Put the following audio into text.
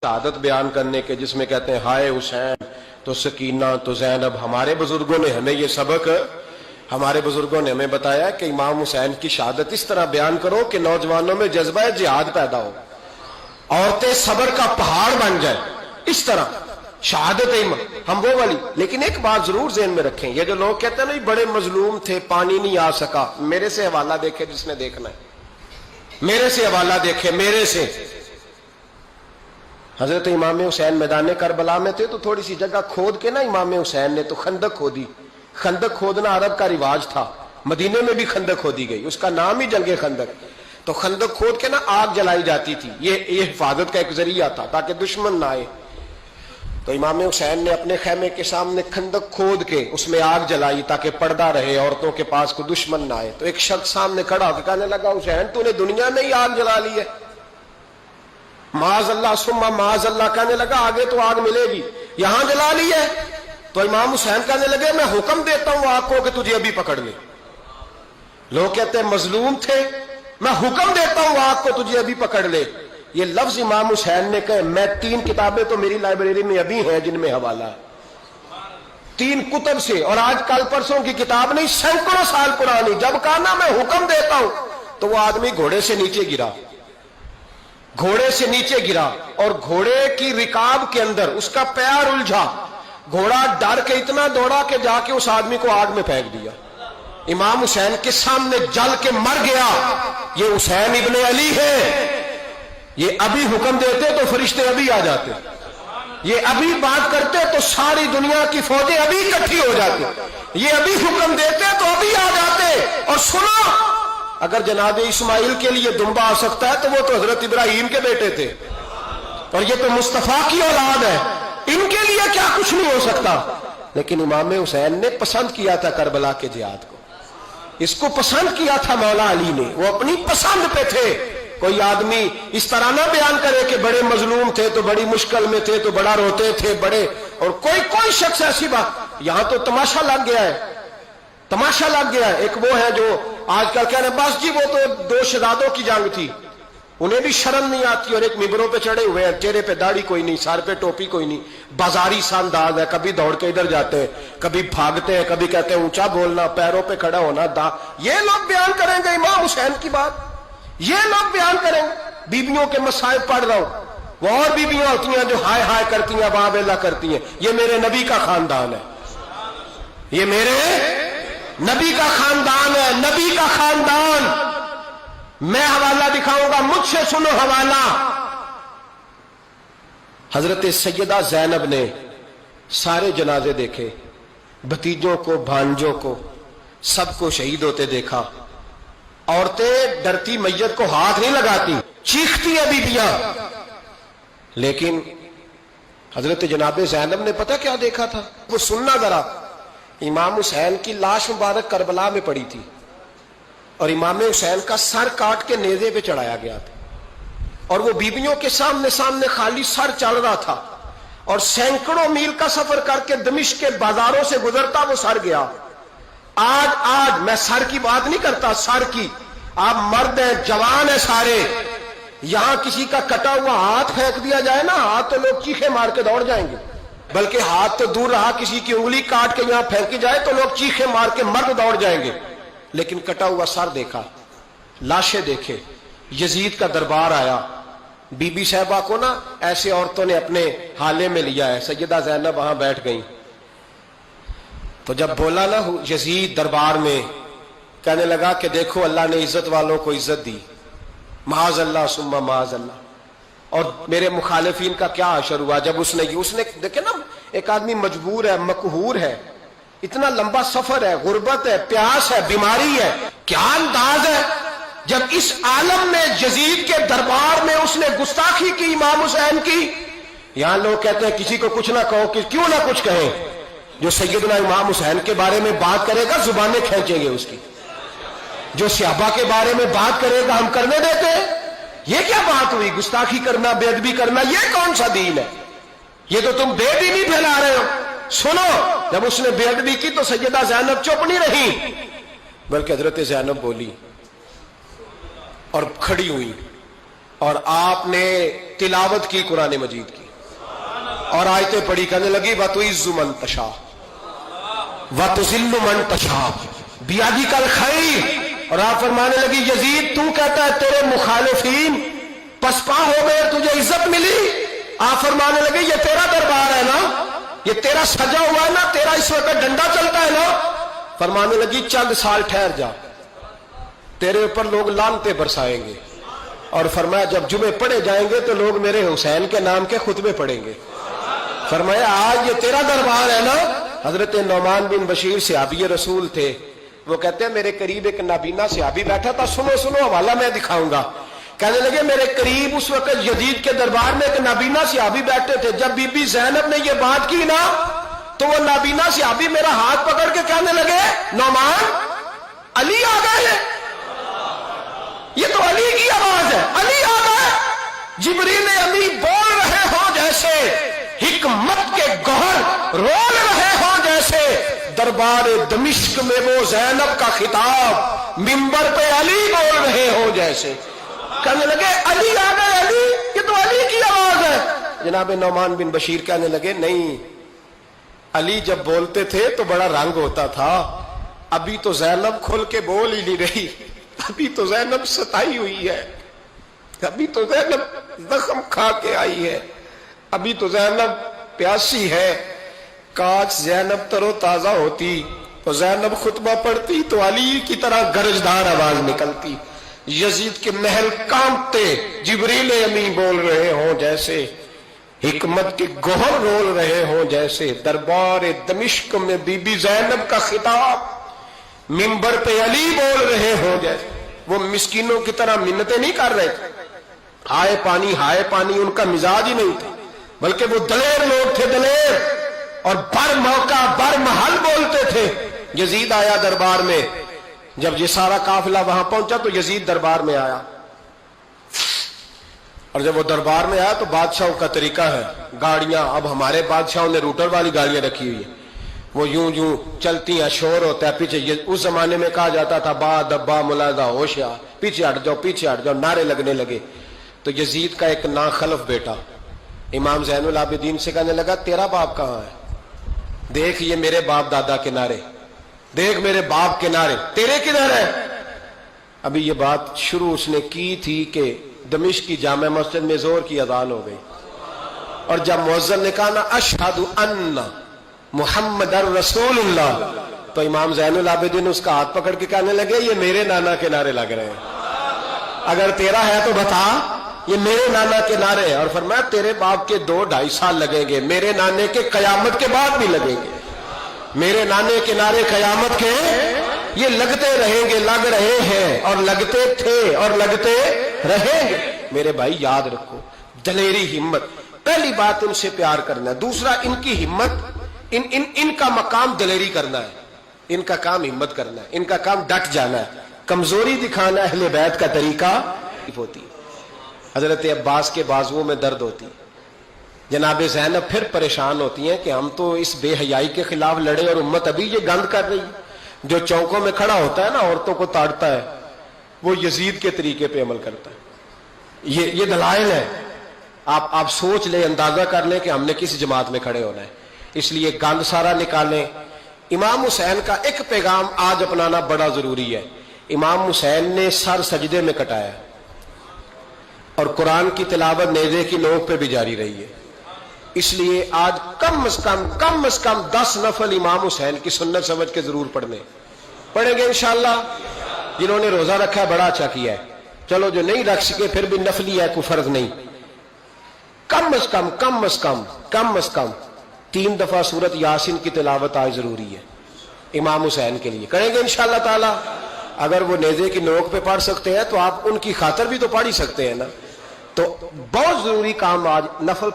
शहादत बयान करने के, जिसमें कहते हैं हाय हुसैन तो सकीना तो ज़ैनब। हमारे बुजुर्गों ने हमें ये सबक, हमारे बुजुर्गों ने हमें बताया कि इमाम हुसैन की शहादत इस तरह बयान करो कि नौजवानों में जज्बा जिहाद पैदा हो, औरतें सब्र का पहाड़ बन जाए, इस तरह शहादत हम वो वाली। लेकिन एक बात जरूर ज़हन में रखें, ये जो लोग कहते हैं ना बड़े मजलूम थे पानी नहीं आ सका, मेरे से हवाला देखे जिसने देखना है, मेरे से हवाला देखे, मेरे से। हजरत इमाम हुसैन मैदान करबला में थे तो थोड़ी सी जगह खोद के ना इमाम हुसैन ने तो खंदक खोदी। खंदक खोदना अरब का रिवाज था, मदीने में भी खंदक खोदी गई, उसका नाम ही जंगे खंदक। तो खंदक खोद के ना आग जलाई जाती थी, ये हिफाजत का एक जरिया था ताकि दुश्मन ना आए। तो इमाम हुसैन ने अपने खैमे के सामने खंदक खोद के उसमें आग जलाई ताकि पर्दा रहे, औरतों के पास को दुश्मन ना आए। तो एक शख्स सामने खड़ा होकर कहने लगा, हुसैन तूने दुनिया में ही आग जला ली है। माज अल्लाह सुम्मा माज अल्लाह कहने लगा, आगे तो आग मिलेगी, यहां जला ली है। तो इमाम हुसैन कहने लगे, मैं हुक्म देता हूं आग को कि तुझे अभी पकड़ ले। लोग कहते हैं मजलूम थे, मैं हुक्म देता हूं आग को तुझे अभी पकड़ ले। ये लफ्ज इमाम हुसैन ने कहे। मैं 3 किताबें तो मेरी लाइब्रेरी में अभी हैं जिनमें हवाला है, 3 कुतब से, और आज कल परसों की किताब नहीं, सैकड़ों साल पुरानी। जब कहा ना मैं हुक्म देता हूं, तो वो आदमी घोड़े से नीचे गिरा, घोड़े से नीचे गिरा, और घोड़े की रिकाब के अंदर उसका पैर उलझा। घोड़ा डर के इतना दौड़ा कि जाके उस आदमी को आग में फेंक दिया। इमाम हुसैन के सामने जल के मर गया। ये हुसैन इब्ने अली है, ये अभी हुक्म देते तो फरिश्ते अभी आ जाते, ये अभी बात करते तो सारी दुनिया की फौजें अभी इकट्ठी हो जाती, ये अभी हुक्म देते तो अभी आ जाते। और सुनो, अगर जनाब इस्माइल के लिए दुम्बा आ सकता है तो वो तो हजरत इब्राहिम के बेटे थे, और ये तो मुस्तफा की औलाद है, इनके लिए क्या कुछ नहीं हो सकता। लेकिन इमाम हुसैन ने पसंद किया था करबला के जिहाद को, इसको पसंद किया था मौला अली ने, वो अपनी पसंद पे थे। कोई आदमी इस तरह ना बयान करे कि बड़े मजलूम थे तो बड़ी मुश्किल में थे तो बड़ा रोते थे बड़े, और कोई शख्स ऐसी बात। यहां तो तमाशा लग गया है, तमाशा लग गया है। एक वो है जो आजकल कह रहे बस जी वो तो 2 शहजादों की जंग थी, उन्हें भी शर्म नहीं आती, और एक मिंबरों पे चढ़े हुए हैं, चेहरे पे दाढ़ी कोई नहीं, सर पे टोपी कोई नहीं, बाजारी सा अंदाज है, कभी दौड़ के इधर जाते हैं, कभी भागते हैं, कभी कहते हैं ऊंचा बोलना, पैरों पे खड़ा होना, ये लोग बयान करेंगे इमाम हुसैन की बात, ये लोग बयान करेंगे। बीबियों के मसाइब पढ़ रहा हूं, वो और बीबियां होती हैं जो हाय हाय करती हैं, वाह बेला करती हैं। ये मेरे नबी का खानदान है, ये मेरे नबी का खानदान है, नबी का खानदान। मैं हवाला दिखाऊंगा, मुझसे सुनो हवाला। हजरत सैयदा ज़ैनब ने सारे जनाजे देखे, भतीजों को, भांजों को, सबको शहीद होते देखा। औरतें डरती मैयत को हाथ नहीं लगाती, चीखती है बीबियां। लेकिन हजरत जनाब ज़ैनब ने पता क्या देखा था, वो सुनना जरा। इमाम हुसैन की लाश मुबारक करबला में पड़ी थी, और इमाम हुसैन का सर काट के नेज़े पे चढ़ाया गया था, और वो बीबियों के सामने सामने खाली सर चल रहा था, और सैकड़ों मील का सफर करके दमिश्क के बाजारों से गुजरता वो सर गया। आज मैं सर की बात नहीं करता, सर की, आप मर्द हैं, जवान है सारे, यहां किसी का कटा हुआ हाथ फेंक दिया जाए ना, हाथ तो लोग चीखे मार के दौड़ जाएंगे, बल्कि हाथ तो दूर रहा, किसी की उंगली काट के यहां फेंकी जाए तो लोग चीखे मार के मर्द दौड़ जाएंगे। लेकिन कटा हुआ सर देखा, लाशें देखे। यजीद का दरबार आया, बीबी साहबा को ना ऐसे औरतों ने अपने हाले में लिया है, सैयदा ज़ैनब वहां बैठ गई। तो जब बोला ना यजीद दरबार में, कहने लगा कि देखो अल्लाह ने इज्जत वालों को इज्जत दी, माज अल्लाह सुम्मा माज अल्लाह। और मेरे मुखालिफिन का क्या असर हुआ जब उसने देखे ना, एक आदमी मजबूर है, मकहूर है, इतना लंबा सफर है, गुर्बत है, प्यास है, बीमारी है, क्या अंदाज है जब इस आलम में यजीद के दरबार में उसने गुस्ताखी की इमाम हुसैन की। यहां लोग कहते हैं किसी को कुछ ना कहो, कि क्यों ना कुछ कहें, जो सैयदना इमाम हुसैन के बारे में बात करेगा जुबानें खींचेंगे उसकी, जो सहाबा के बारे में बात करेगा हम करने देते हैं। ये क्या बात हुई, गुस्ताखी करना, बेअदबी करना, ये कौन सा दीन है? ये तो तुम बेदीनी फैला रहे हो। सुनो, जब उसने बेअदबी की तो सैयदा ज़ैनब चुप नहीं रही, बल्कि हजरत ज़ैनब बोली और खड़ी हुई اور آپ نے تلاوت کی قرآن مجید کی اور آیتیں پڑھی, کہنے لگی وَتُعِزُّ مَن تَشَاءُ وَتُذِلُّ مَن تَشَاءُ بِیَدِکَ الْخَیْرُ. اور آپ فرمانے لگی یزید تو کہتا ہے تیرے مخالفین پسپا ہو گئے, تجھے عزت ملی. آپ فرمانے لگے یہ تیرا دربار ہے نا, یہ تیرا سجا ہوا ہے نا, تیرا اس وقت ڈنڈا چلتا ہے نا. فرمانے لگی چند سال ٹھہر جا, تیرے اوپر لوگ لعنتیں برسائیں گے. اور فرمایا جب جمعے پڑھے جائیں گے تو لوگ میرے حسین کے نام کے خطبے پڑھیں گے. فرمایا آج یہ تیرا دربار ہے نا. حضرت نعمان بن بشیر صحابی رسول تھے, وہ کہتے ہیں میرے قریب ایک نابینا صحابی بیٹھا تھا, سنو سنو حوالہ میں دکھاؤں گا. کہنے لگے میرے قریب اس وقت یزید کے دربار میں ایک نابینا صحابی بیٹھے تھے. جب بی بی زینب نے یہ بات کی نا تو وہ نابینا صحابی میرا ہاتھ پکڑ کے کہنے لگے نعمان علی آ گئے ہیں, یہ تو علی کی آواز ہے, علی آ گئے. جبریل امی بول رہے ہوں جیسے, حکمت کے گوہر رول رہے ہوں جیسے, دربار دمشق میں وہ زینب کا خطاب منبر پہ علی بول رہے ہوں جیسے. کہنے لگے علی آ گئے, علی, یہ تو علی کی آواز ہے. جناب نعمان بن بشیر کہنے لگے نہیں, علی جب بولتے تھے تو بڑا رنگ ہوتا تھا, ابھی تو زینب کھل کے بول ہی نہیں رہی, ابھی تو زینب ستائی ہوئی ہے, ابھی تو زینب زخم کھا کے آئی ہے, ابھی تو زینب پیاسی ہے. کاش زینب تر و تازہ ہوتی تو زینب خطبہ پڑھتی تو علی کی طرح گرجدار آواز نکلتی. یزید کے محل کانپتے, جبریل امی بول رہے ہوں جیسے, حکمت کے گوہر رول رہے ہوں جیسے, دربار دمشق میں بی بی زینب کا خطاب منبر پہ علی بول رہے ہوں جیسے. وہ مسکینوں کی طرح منتیں نہیں کر رہے تھے, ہائے پانی ان کا مزاج ہی نہیں تھا, بلکہ وہ دلیر لوگ تھے, دلیر, اور بر موقع بر محل بولتے تھے. یزید آیا دربار میں, جب یہ سارا قافلہ وہاں پہنچا تو یزید دربار میں آیا, اور جب وہ دربار میں آیا تو بادشاہوں کا طریقہ ہے, گاڑیاں, اب ہمارے بادشاہوں نے روٹر والی گاڑیاں رکھی ہوئی ہیں, وہ یوں یوں چلتی ہیں, شور ہوتا ہے پیچھے. اس زمانے میں کہا جاتا تھا با دبا ملاحظہ ہوشیا, پیچھے ہٹ جاؤ پیچھے ہٹ جاؤ, نعرے لگنے لگے. تو یزید کا ایک ناخلف بیٹا امام زین العابدین سے کہنے لگا تیرا باپ کہاں ہے, دیکھ یہ میرے باپ دادا کے نعرے, دیکھ میرے باپ کے نعرے, تیرے کدھر ہے. ابھی یہ بات شروع اس نے کی تھی کہ دمشق کی جامع مسجد میں زور کی اذان ہو گئی, اور جب مؤذن نے کہا نا اشہد ان محمد رسول اللہ, تو امام زین العابدین اس کا ہاتھ پکڑ کے کہنے لگے یہ میرے نانا کے نعرے لگ رہے ہیں, اگر تیرا ہے تو بتا, یہ میرے نانا کے نعرے. اور فرمایا تیرے باپ کے 2-2.5 سال لگیں گے, میرے نانے کے قیامت کے بعد بھی لگیں گے. میرے نانے کے نعرے قیامت کے یہ لگتے رہیں گے, لگ رہے ہیں اور لگتے تھے اور لگتے رہیں گے. میرے بھائی یاد رکھو, دلیری, ہمت, پہلی بات ان سے پیار کرنا ہے, دوسرا ان کی ہمت, ان کا مقام دلیری کرنا ہے, ان کا کام ہمت کرنا ہے, ان کا کام ڈٹ جانا ہے, کمزوری دکھانا اہل بیت کا طریقہ ہوتی. حضرت عباس کے بازوؤں میں درد ہوتی, جناب زینب پھر پریشان ہوتی ہیں کہ ہم تو اس بے حیائی کے خلاف لڑے اور امت ابھی یہ گند کر رہی. جو چوکوں میں کھڑا ہوتا ہے نا عورتوں کو تاڑتا ہے, وہ یزید کے طریقے پہ عمل کرتا ہے. یہ دلائل ہے, آپ سوچ لیں, اندازہ کر لیں کہ ہم نے کس جماعت میں کھڑے ہونا ہے. اس لیے گند سارا نکالیں. امام حسین کا ایک پیغام آج اپنانا بڑا ضروری ہے. امام حسین نے سر سجدے میں کٹایا اور قرآن کی تلاوت نیزے کی نوک پہ بھی جاری رہی ہے. اس لیے آج کم از کم 10 نفل امام حسین کی سنت سمجھ کے ضرور پڑھیں گے انشاءاللہ. جنہوں نے روزہ رکھا ہے بڑا اچھا کیا ہے, چلو جو نہیں رکھ سکے پھر بھی نفلی ہے, کوئی فرض نہیں. کم از کم 3 دفعہ سورت یاسین کی تلاوت آج ضروری ہے امام حسین کے لیے. کریں گے انشاءاللہ تعالی. اگر وہ نیزے کی نوک پہ پڑھ سکتے ہیں تو آپ ان کی خاطر بھی تو پڑھ ہی سکتے ہیں نا. تو بہت ضروری کام آج نفل